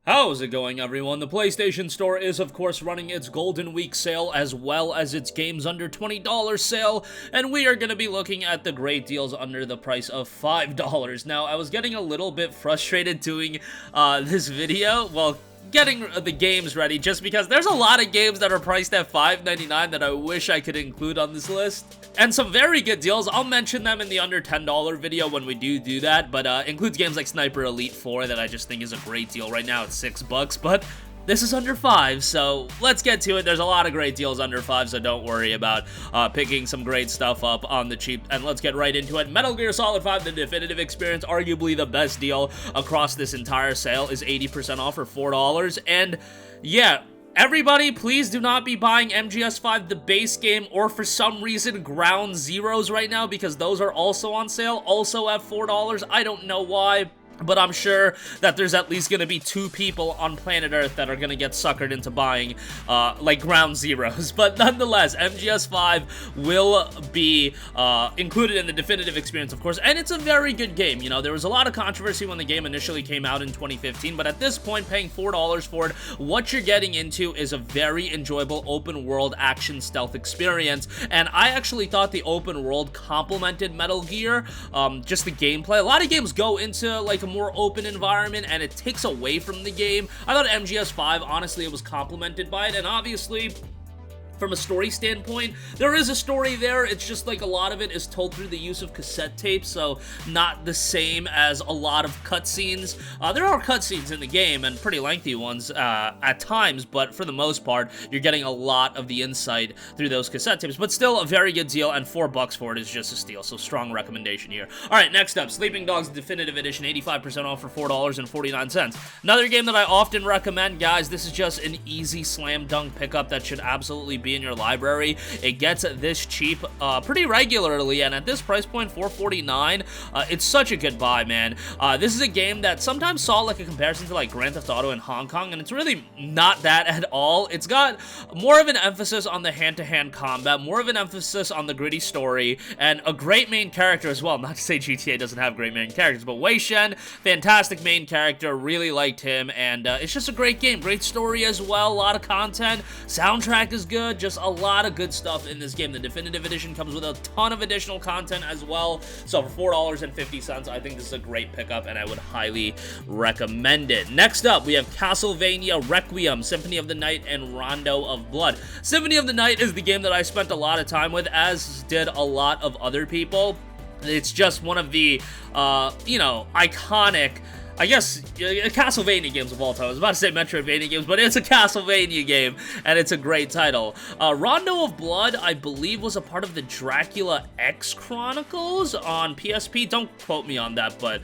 How's it going, everyone? The PlayStation Store is, of course, running its Golden Week sale as well as its games under $20 sale, and we are going to be looking at the great deals under the price of $5. Now, I was getting a little bit frustrated doing this video, well, getting the games ready, just because there's a lot of games that are priced at $5.99 that I wish I could include on this list. And some very good deals. I'll mention them in the under $10 video when we do that, but includes games like Sniper Elite 4 that I just think is a great deal. Right now it's $6, but this is under $5, so let's get to it. There's a lot of great deals under $5, so don't worry about picking some great stuff up on the cheap, and let's get right into it. Metal Gear Solid 5, the definitive experience, arguably the best deal across this entire sale, is 80% off for $4, and yeah, everybody, please do not be buying MGS5, the base game, or for some reason Ground Zeroes right now, because those are also on sale, also at $4. I don't know why, but I'm sure that there's at least going to be 2 people on planet Earth that are going to get suckered into buying, like, Ground Zeroes. But nonetheless, MGS5 will be included in the definitive experience, of course, and it's a very good game. You know, there was a lot of controversy when the game initially came out in 2015, but at this point, paying $4 for it, what you're getting into is a very enjoyable open-world action stealth experience, and I actually thought the open world complemented Metal Gear, just the gameplay. A lot of games go into, like, a more open environment and it takes away from the game. I thought MGS5, honestly, it was complemented by it, and obviously from a story standpoint, there is a story there. It's just like a lot of it is told through the use of cassette tapes, so not the same as a lot of cutscenes. There are cutscenes in the game, and pretty lengthy ones at times, but for the most part, you're getting a lot of the insight through those cassette tapes, but still a very good deal, and $4 for it is just a steal, so strong recommendation here. Alright, next up, Sleeping Dogs Definitive Edition, 85% off for $4.49. Another game that I often recommend, guys. This is just an easy slam dunk pickup that should absolutely be in your library. It gets this cheap pretty regularly, and at this price point, $4.49, it's such a good buy, man. This is a game that sometimes saw like a comparison to like Grand Theft Auto in Hong Kong, and it's really not that at all. It's got more of an emphasis on the hand-to-hand combat, more of an emphasis on the gritty story, and a great main character as well. Not to say GTA doesn't have great main characters, but Wei Shen, fantastic main character, really liked him, and it's just a great game, great story as well, a lot of content, soundtrack is good, just a lot of good stuff in this game. The Definitive Edition comes with a ton of additional content as well, so for $4.50, I think this is a great pickup, and I would highly recommend it. Next up, we have Castlevania, Requiem, Symphony of the Night, and Rondo of Blood. Symphony of the Night is the game that I spent a lot of time with, as did a lot of other people. It's just one of the, you know, iconic, I guess, Castlevania games of all time. I was about to say Metroidvania games, but it's a Castlevania game, and it's a great title. Rondo of Blood, I believe, was a part of the Dracula X Chronicles on PSP. Don't quote me on that, but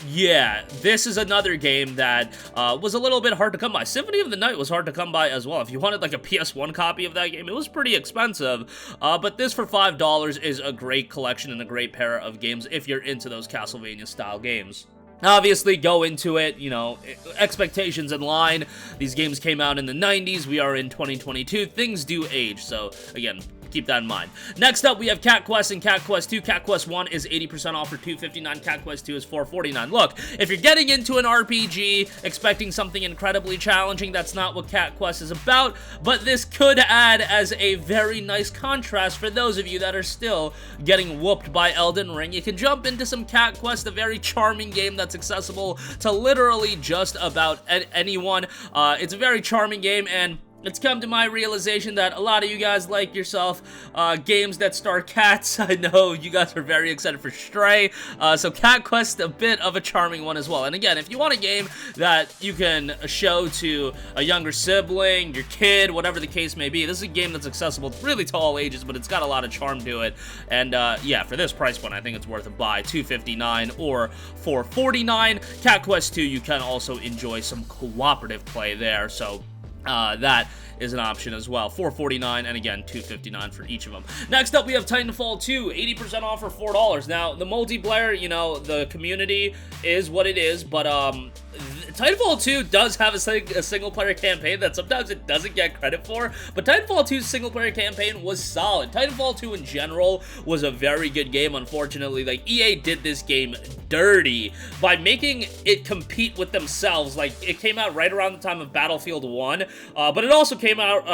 yeah, this is another game that was a little bit hard to come by. Symphony of the Night was hard to come by as well. If you wanted like a PS1 copy of that game, it was pretty expensive, but this for $5 is a great collection and a great pair of games if you're into those Castlevania-style games. Obviously, go into it, you know, expectations in line. These games came out in the 90s. We are in 2022. Things do age, so again, keep that in mind. Next up, we have Cat Quest and Cat Quest 2. Cat Quest 1 is 80% off for $2.59. Cat Quest 2 is $4.49. Look, if you're getting into an RPG, expecting something incredibly challenging, that's not what Cat Quest is about, but this could add as a very nice contrast for those of you that are still getting whooped by Elden Ring. You can jump into some Cat Quest, a very charming game that's accessible to literally just about anyone. It's a very charming game, and it's come to my realization that a lot of you guys like yourself games that star cats. I know you guys are very excited for Stray, so Cat Quest, a bit of a charming one as well. And again, if you want a game that you can show to a younger sibling, your kid, whatever the case may be, this is a game that's accessible really to all ages, but it's got a lot of charm to it. And yeah, for this price point, I think it's worth a buy. $2.59 or $4.49. Cat Quest 2, you can also enjoy some cooperative play there, so that is an option as well. $4.49 and again $2.59 for each of them. Next up, we have Titanfall 2, 80% off for $4. Now, the multiplayer, you know, the community is what it is, but Titanfall 2 does have a single-player campaign that sometimes it doesn't get credit for, but Titanfall 2's single-player campaign was solid. Titanfall 2 in general was a very good game. Unfortunately, like, EA did this game dirty by making it compete with themselves. Like, it came out right around the time of Battlefield 1, but it also came out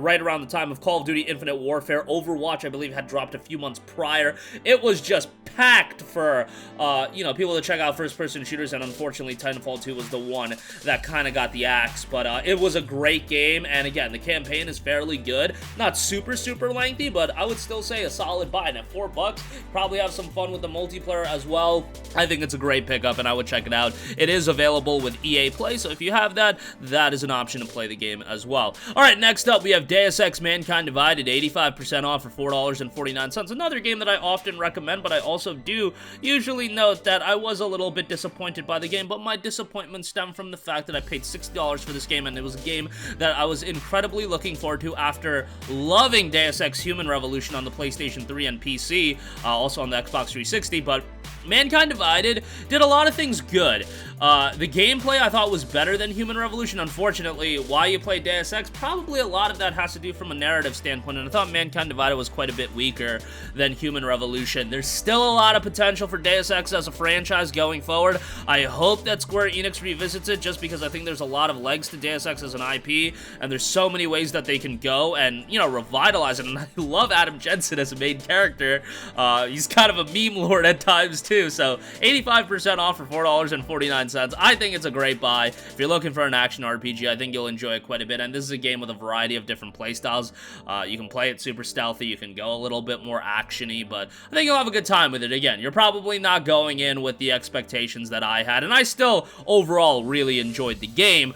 right around the time of Call of Duty Infinite Warfare. Overwatch, I believe, had dropped a few months prior. It was just packed for, you know, people to check out first-person shooters, and unfortunately, Titanfall 2 was the one that kind of got the axe, but it was a great game, and again, the campaign is fairly good. Not super lengthy, but I would still say a solid buy, and at $4, probably have some fun with the multiplayer as well. I think it's a great pickup, and I would check it out. It is available with EA Play, so if you have that, that is an option to play the game as well. Alright, next up, we have Deus Ex Mankind Divided, 85% off for $4.49. Another game that I often recommend, but I also do usually note that I was a little bit disappointed by the game, but my disappointment stemmed from the fact that I paid $60 for this game, and it was a game that I was incredibly looking forward to after loving Deus Ex Human Revolution on the PlayStation 3 and PC, also on the Xbox 360, but Mankind Divided did a lot of things good. The gameplay I thought was better than Human Revolution. Unfortunately, why you play Deus Ex, probably a lot of that has to do from a narrative standpoint, and I thought Mankind Divided was quite a bit weaker than Human Revolution. There's still a lot of potential for Deus Ex as a franchise going forward. I hope that Square Enix revisits it, just because I think there's a lot of legs to Deus Ex as an IP, and there's so many ways that they can go and, you know, revitalize it, and I love Adam Jensen as a main character. He's kind of a meme lord at times, too, so 85% off for $4.49. I think it's a great buy. If you're looking for an action RPG, I think you'll enjoy it quite a bit, and this is a game with a variety of different playstyles. You can play it super stealthy, you can go a little bit more action-y, but I think you'll have a good time with it. Again, you're probably not going in with the expectations that I had, and I still, overall, really enjoyed the game.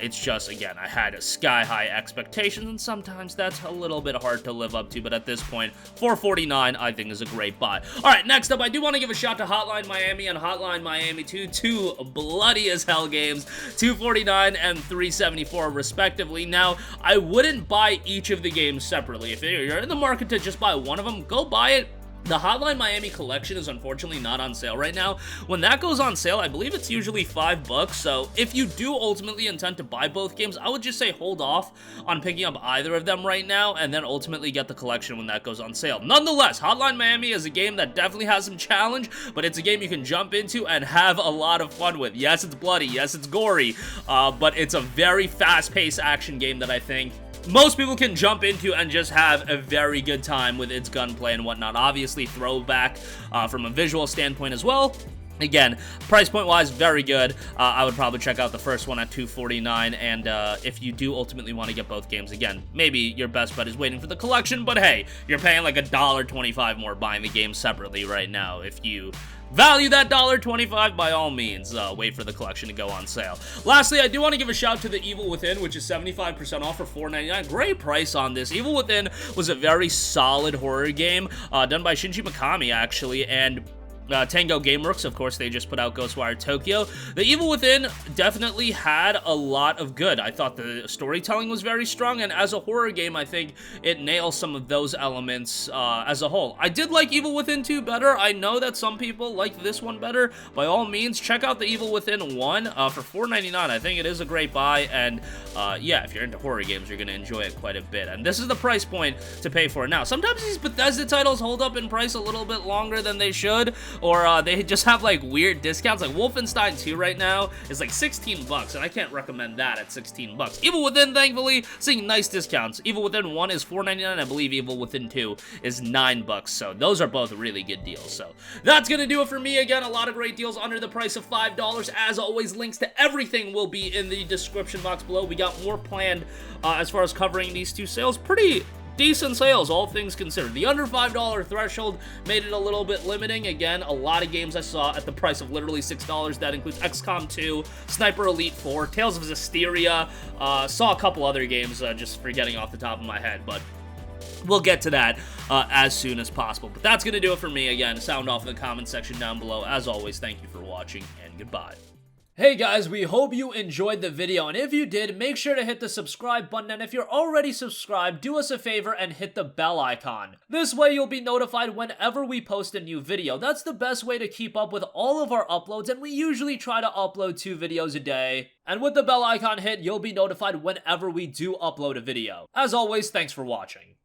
It's just, again, I had sky-high expectations, and sometimes that's a little bit hard to live up to, but at this point, $4.49, I think, is a great buy. Alright, next up, I do want to give a shout to Hotline Miami and Hotline Miami 2, two bloody as hell games, $2.49 and $3.74 respectively. Now, I wouldn't buy each of the games separately. If you're in the market to just buy one of them, go buy it. The Hotline Miami collection is unfortunately not on sale right now. When that goes on sale, I believe it's usually $5, so if you do ultimately intend to buy both games, I would just say hold off on picking up either of them right now, and then ultimately get the collection when that goes on sale. Nonetheless, Hotline Miami is a game that definitely has some challenge, but it's a game you can jump into and have a lot of fun with. Yes, it's bloody, yes, it's gory, but it's a very fast-paced action game that I think most people can jump into and just have a very good time with its gunplay and whatnot. Obviously, throwback from a visual standpoint as well. Again, price point wise, very good. I would probably check out the first one at $2.49, and if you do ultimately want to get both games, again, maybe your best bet is waiting for the collection, but hey, you're paying like $1.25 more buying the game separately right now. If you value that $1.25, by all means, wait for the collection to go on sale. Lastly, I do want to give a shout to The Evil Within, which is 75% off for $4.99. Great price on this. Evil Within was a very solid horror game, done by Shinji Mikami, actually, and Tango Gameworks, of course, they just put out Ghostwire Tokyo. The Evil Within definitely had a lot of good. I thought the storytelling was very strong, and as a horror game, I think it nails some of those elements as a whole. I did like Evil Within 2 better. I know that some people like this one better. By all means, check out the Evil Within 1 for $4.99. I think it is a great buy, and yeah, if you're into horror games, you're going to enjoy it quite a bit. And this is the price point to pay for it. Now, sometimes these Bethesda titles hold up in price a little bit longer than they should, or they just have like weird discounts. Like Wolfenstein 2 right now is like $16, and I can't recommend that at $16. Evil Within, thankfully, seeing nice discounts. Evil Within 1 is $4.99, I believe Evil Within 2 is $9, so those are both really good deals. So that's gonna do it for me. Again, a lot of great deals under the price of $5. As always, links to everything will be in the description box below. We got more planned as far as covering these two sales. Pretty decent sales, all things considered. The under $5 threshold made it a little bit limiting. Again, a lot of games I saw at the price of literally $6. That includes XCOM 2, Sniper Elite 4, Tales of Zestiria, saw a couple other games, just forgetting off the top of my head, but we'll get to that as soon as possible. But that's going to do it for me. Again, sound off in the comment section down below. As always, thank you for watching, and goodbye. Hey guys, we hope you enjoyed the video, and if you did, make sure to hit the subscribe button, and if you're already subscribed, do us a favor and hit the bell icon. This way you'll be notified whenever we post a new video. That's the best way to keep up with all of our uploads, and we usually try to upload 2 videos a day. And with the bell icon hit, you'll be notified whenever we do upload a video. As always, thanks for watching.